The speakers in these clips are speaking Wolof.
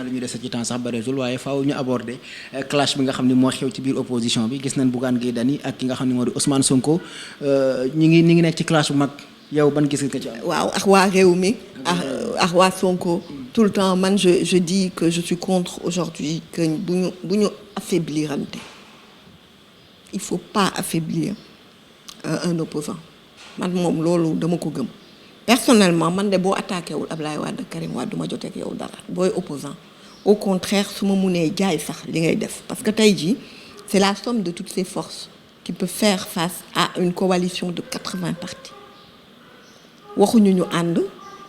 li ñu dese ci temps sax bareetul waaye faaw ñu aborder clash bi nga xam ne moo xew ci biir opposition bi gis nañ Bougane Gueye Dany ak ki nga xam ne moo di Ousmane Sonko ñi ngi nekk ci clash bu mag yow ban gis nga ci am. waaw ak waa réew mi ak waa Sonko tout le temps man je dis que je suis contre aujourd'hui que bu ñu affaiblirante il faut pas affaiblir un opposant man moom loolu dama ko gëm personnellement man de boo attaqué wul Ablaye Wade Karim Wade du ma jotee ak yow dara booy opposant au contraire su ma munee jaay sax li ngay def parce que tey jii c'est la somme de toutes ces forces qui peut faire face à une coalition de 80 partis waxuñu ñu ànd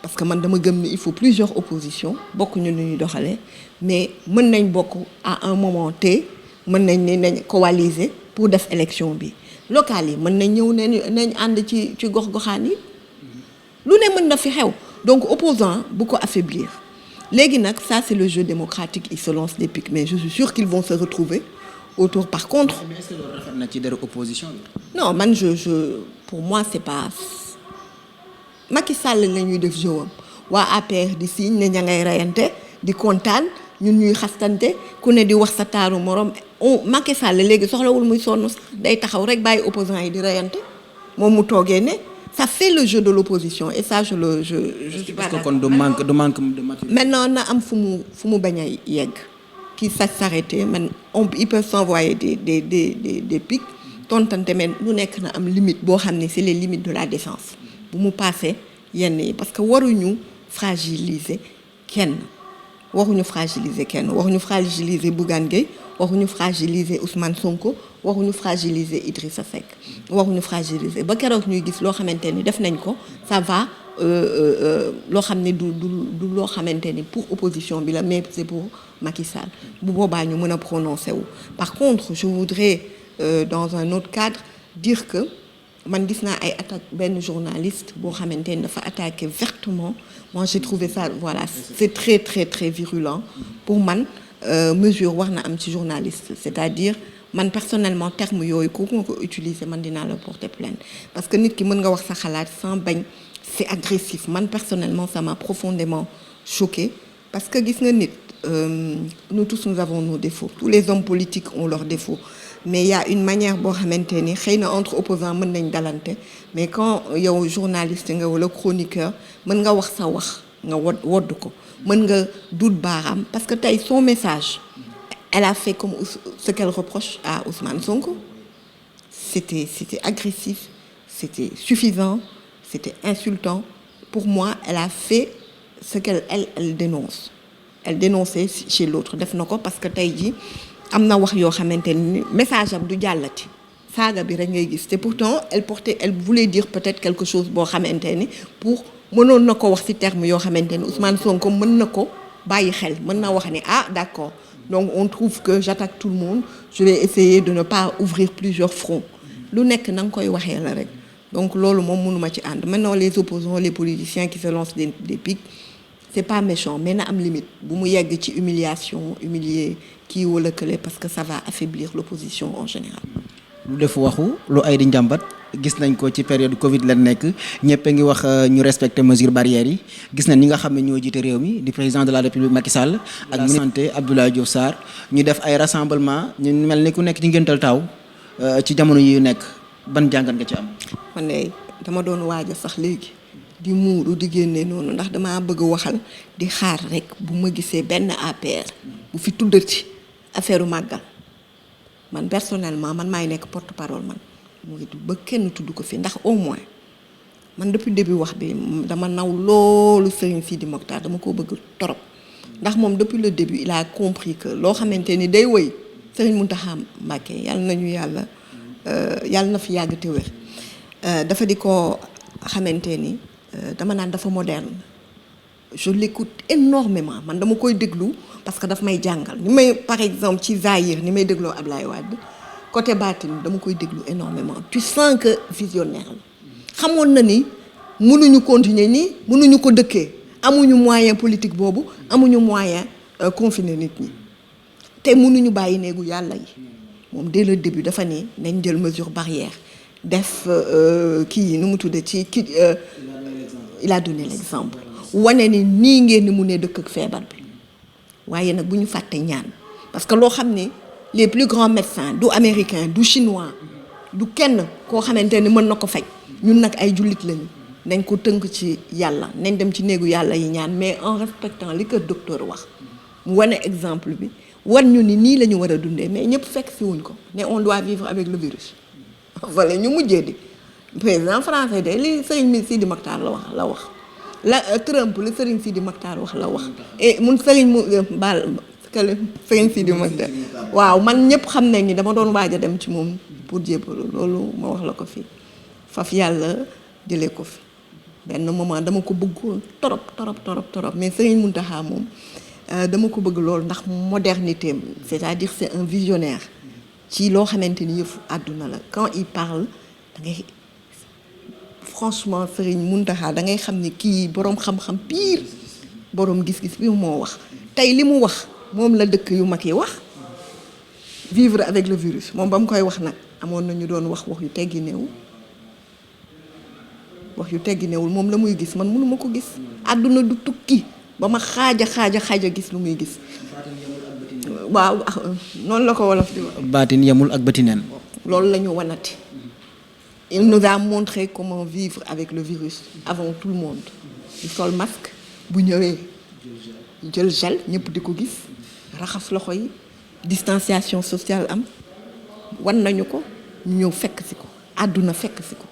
parce que man dama gëm ni il faut plusieurs oppositions bokkuñu nu ñuy doxalee mais mën nañ bokk à un moment T mën nañ ne nañ coaliser pour def élection bi locales yi mën nañ ñëw nañ ànd ci gox-goxaan yi lu ne mën na fi xew donc opposant bu ko affaiblir léegi nag ça c'est le jeu démocratique ils se lancent des pics mais je suis sûre qu'ils vont se retrouver autour par contre. mais est-ce que loolu rafet na ci dara opposition bi. non man pour moi c'est pas Macky Sall la ñuy def jeu am waa APR di signe ne ña ngay reyante di kontaan ñun ñuy xastante ku ne di wax sa taaru morom Macky Sall léegi soxlawul muy sonn sax day taxaw rek bàyyi opposants yi di reyante moom mu toogee ne ça fait le jeu de l'opposition et ça je suis pas d'accord. Kon du manque de maturité. maintenant na am fu mu bañ a yegg kii s'arrêter man ils peuvent s'envoyer des pics tontante mais lu nekk na am limite boo xam ne c'est les limites de la défense bu mu passé yenn yi parce que waruñu fragiliser kenn waruñu fragiliser Bougane Gueye waruñu fragiliser Ousmane Sonko waruñu fragiliser Idrissa Seck waruñu fragiliser ba keroog ñuy gis loo xamante ni def nañ ko ça va loo xam ne du loo xamante ni pour opposition bi la mais c'est pour Macky Sall bu boobaa ñu mën a prononcer wu. Par contre je voudrais dans un autre cadre dire que man gis naa ay attaque benn journaliste boo xamante ni dafa attaqué vertement moi j'ai trouvé ça voilà c'est très très très virulent pour man mesure war na am ci journaliste c'est-à-dire man personnellement terme yooyu ku ma ko utiliser man dinaa la porter plainte parce que nit ki mën nga wax sa xalaat sans bañ c'est agressif man personnellement ça m'a profondément choqué parce que gis nga nit nous tous nous avons nos défauts tous les hommes politiques ont leurs défauts mais il y a une manière boo xamante ni xëy na entre opposants mën nañ dalante mais quand yow journaliste nga wala chroniqueur mën nga wax sa wax nga wodd ko mën nga duut baaraam parce que tey son message elle a fait comme ce qu'elle reproche à Ousmane Sonko c'était agressif c'était suffisant c'était insultant pour moi elle a fait ce qu'elle dénonce elle dénonçait chez l'autre def na ko parce que tey jii am na wax yoo xamante ni message am du jàllati saaga bi rek ngay gis te pourtant elle voulait dire peut-être quelque chose boo xamante ni pour mënoon na ko wax ci terme yoo xamante ni Ousmane Sonko mën na ko bàyyi xel mën na wax ni d'accord donc on trouve que j'attaque tout le monde je vais essayer de ne pas ouvrir plusieurs fronts lu nekk na nga koy waxee la rek donc loolu moom mënuma ci ànd maintenant les opposants les politiciens qui se lancent des pics c'est pas méchant mais na am limite bu mu yegg ci humiliation humilier kii wala kële parce que ça va affaiblir l'opposition en général. lu def waxu lu ay di njàmbat gis nañ ko ci période Covid la nekk ñëpp a ngi wax ñu respecter mesures barrières yi gis nañ ñi nga xam ne ñoo jiite réew mi di président de la République Macky Sall ak ministre santé Abdoulaye Diouf Sarr ñu def ay rassemblement ñu mel ni ku nekk ci ngéntal taw ci jamono yi nekk ban jàngat nga ci am. man de dama doon waaja sax léegi di muuru di génne noonu ndax damaa bëgg waxal di xaar rek bu ma gisee benn APR bu fi tuddati affaire màggal man personnellement man maay nekk porte-parole man mooy ba kenn tudd ko fi ndax au moins man depuis début wax bi dama naw loolu Serigne Sidi Mokhtar dama ko bëgg torop ndax moom depuis le début il a compris que loo xamante ni day woy Serigne Mountakha Mbacké yàlla na fi yàgg te wér dafa di ko xamante ni dama naan dafa moderne je l'écoute énormément man dama koy déglu parce que daf may jàngal ni may par exemple ci Zahir ni may dégloo Ablaye Wade côté baatin dama koy déglu énormément tu sens que visionnaire la xamoon na ni mënuñu continuer nii mënuñu ko dëkkee amuñu moyen politique boobu amuñu moyen confiner nit ñi te mënuñu bàyyi néegu yàlla yi moom dès le début dafa ne nañ jël mesure barrière def kii nu mu tuddee ci kii il a donné l'exemple wane ni nii ngeen ni mu ne dëkk ak feebar bi waaye nag bu ñu fàtte ñaan parce que loo xam ne les plus grands médecins du américain du chinois du kenn koo xamante ni mën na ko faj ñun nag ay jullit lañu nañ ko tënk ci yàlla nañ dem ci néegu yàlla yi ñaan mais en respectant li ko docteur wax mu wane exemple bi war ñu ni nii la ñu war a dundee mais ñëpp fekk si wuñ ko ne on doit vivre avec le virus voilà ñu mujjee di président français de li Serigne Sidi Mokhtar la wax la Trump li Serigne Sidi Mokhtar wax la wax et mun Serigne mu baal kale Serigne Sidi Mokhtar waaw man ñëpp xam nañ ni dama doon waaj a dem ci moom pour jébbalu loolu ma wax la ko fii faf yàlla jëlee ko fi benn moment dama ko bëggoon torop mais Serigne Mountakha moom dama ko bëgg loolu ndax modernité am c'est-à-dire c'est un visionnaire ci loo xamante ni yëfu àdduna la quand il parle da ngay franchement Serigne Mountakha da ngay xam ne kii boroom xam-xam pire boroom gis-gis bi moo wax tey li mu wax moom la dëkk yu mag yi wax vivre avec le virus moom ba mu koy wax nag amoon na ñu doon wax yu tegginewul moom la muy gis man mënuma ko gis àdduna du tukki ba ma xaaja gis lu muy gis waaw noonu la ko wolof di wax baatin yemul ak bëti neen loolu la ñu wanati il nous a montré comment vivre avec le virus avant tout le monde di sol masque bu ñëwee jël gel ñëpp di ko gis raxas loxo yi distanciation sociale am wan nañu ko ñu ñëw fekk si ko àdduna fekk si ko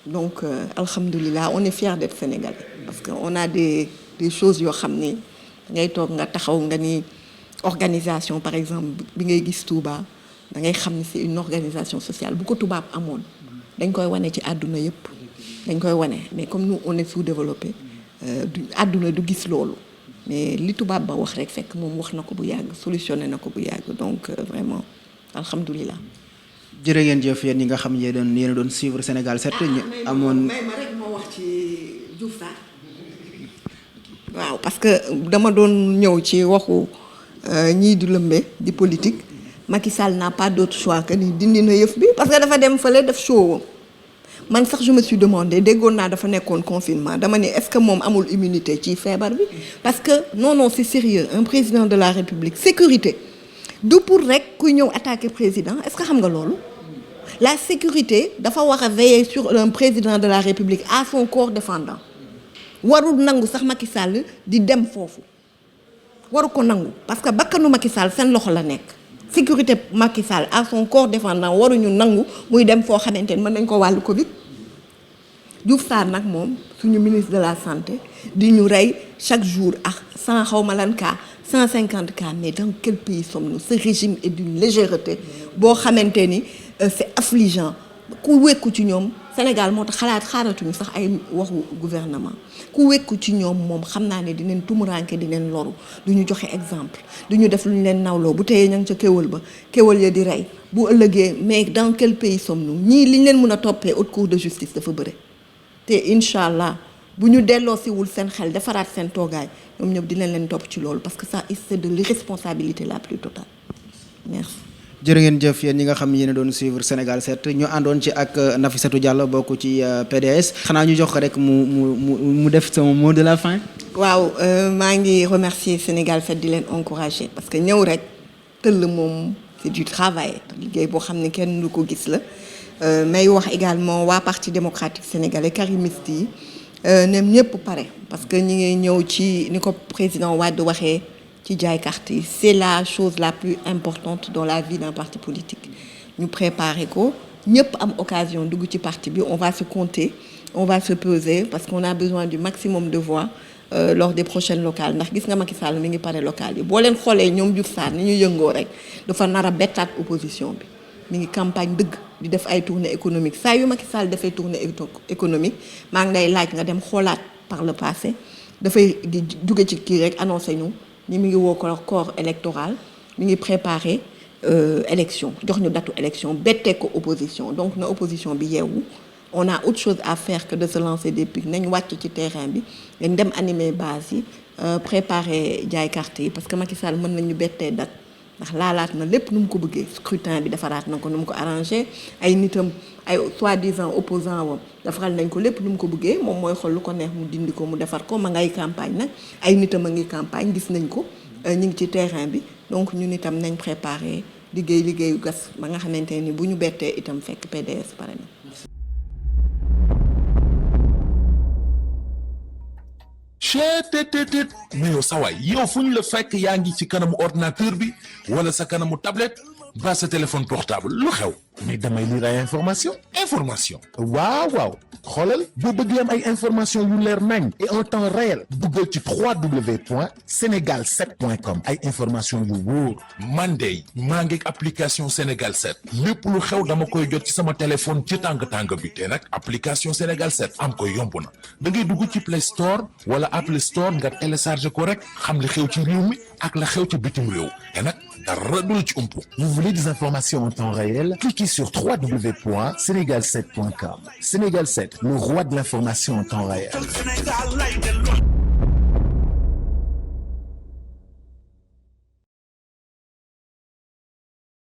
donc alhamdulilah on est fiers d'être sénégalais parce que on a des choses yoo xam ni ngay toog nga taxaw nga ni organisation par exemple bi ngay gis Touba da ngay xam ni c'est une organisation sociale bu ko tubaab amoon dañ koy wane ci àdduna yëpp dañ koy wane mais comme nous on est sous-développé àdduna du gis loolu mais li tubaab ba wax rek fekk moom wax na ko bu yàgg solutionné na ko bu yàgg donc vraiment alhamdulilah. jërë ngeen jëf yéen ñi nga xam yéen doon suivre Sénégal 7 ñu amoon may ma rek moo wax ci Diouf Sarr waaw parce que dama doon ñëw ci waxu ñii di lëmbe di politique Macky Sall n'a pas d'autre choix que ni dindi na yëf bi parce que dafa dem fële def show man sax je me suis demandé déggoon naa dafa nekkoon confinement dama ne est-ce que moom amul immunité ci feebar bi parce que non c'est sérieux un président de la République sécurité du pour rek kuy ñëw attaquer président est-ce que xam nga loolu la sécurité dafa war a veiller sur un président de la République à son corps défendant warul nangu sax Macky Sall di dem foofu waru ko nangu parce que bakkanu Macky Sall seen loxo la nekk sécurité Macky Sall à son corps défendant waruñu nangu muy dem foo xamante ne mën nañ ko wàllu Covid. Diouf Sarr nag moom suñu ministre de la santé di ñu rey chaque jour ak 100 xawma lan cas 150 cas mais dans quel pays sommes-nous? Ce régime est d'une légèreté boo xamante ni c'est affligeant ku wekku ci ñoom Sénégal moo tax xaaratuñu sax ay waxu gouvernement ku wekku ci ñoom moom xam naa ne dinañ tumuranke dinañ loru duñu joxe exemple duñu def lu ñu leen nawloo bu teyee ña ngi ca kéwal ya di rey bu ëllëgee mais dans quel pays sommes-nous ñii liñ leen mën a toppee haute cour de justice dafa bëre te incha allah bu ñu delloo siwul seen xel defaraat seen toogaay ñoom ñëpp dinañ leen topp ci loolu parce que ça c'est de l'irresponsabilité la plus totale merci. jërë ngeen jëf yéen ñi nga xam yéen a doon suivre Sénégal 7 ñu àndoon ci ak Nafissatou Diallo bokk ci PDS xanaa ñu jox ko rek mu def sama mot de la fin. waaw maa ngi remercier Sénégal 7 di leen encourager parce que ñëw rek tëll moom c'est du travail liggéey boo xam ne kenn du ko gis la may wax également waa parti démocratique sénégalais karimiste yi ñoom ñëpp pare parce que ñi ngi ñëw ci ni ko président Wade waxee. ci jaay carte yi c'est la chose la plus importante dans la vie d'un parti politique ñu préparer ko ñëpp am occasion dugg ci parti bi on va se compter on va se peser parce qu'on a besoin du maximum de voix lors des prochaines locales ndax gis nga Macky Sall mi ngi pare locales yi boo leen xoolee ñoom Diouf Sarr ni ñu yëngoo rek dafa nar a bettaat opposition bi mi ngi campagne dëgg di def ay tournée économique saa yu Macky Sall dafay tournée économique maa ngi lay laaj nga dem xoolaat par le passé dafay jóge ci kii rek annoncé ñu ni mi ngi woo ko corps électoral mi ngi préparer élection jox ñu datu élection bettee ko opposition donc na opposition bi yeewu on a autre chose à faire que de se lancer des pics nañ wàcc ci terrain bi dañ dem animer base yi préparer jaay carte yi parce que Macky Sall mën nañu bettee date ndax laalaat na lépp nu mu ko bëggee scrutin bi defaraat na ko nu mu ko arrangé ay nitam ay soi-disant opposant wam defaral nañ ko lépp nu mu ko bëggee moom mooy xool lu ko neex mu dindi ko mu defar ko ma ngay campagne nag ay nitam a ngi campagne gis nañ ko ñu ngi ci terrain bi donc ñun itam nañ préparer liggéeyu gas ba nga xamante ni bu ñu bettee itam fekk PDS pare na. cheetetetet mais yow sa waay yow fu ñu la fekk yaa ngi ci kanamu ordinateur bi wala sa kanamu tablette ba sa téléphone portable lu xew mais damay lire ay information waaw xoolal boo bëggee am ay information yu leer nañ et en temps réel duggal ci www.senegal7.com ay information yu wóor man de maa ngi application Sénégal 7 lépp lu xew dama koy jot ci sama téléphone ci tàng bi te nag application Sénégal 7 am ko yomb na da ngay dugg ci Play Store wala Apple Store nga télécharge ko rek xam li xew ci réew mi ak la xew ci bitim réew te nag dara du la ci umpu. Vous voulez des informations en temps réel? Cliquez sur www.senegal7.com. Sénégal 7, le roi de l'information en temps réel.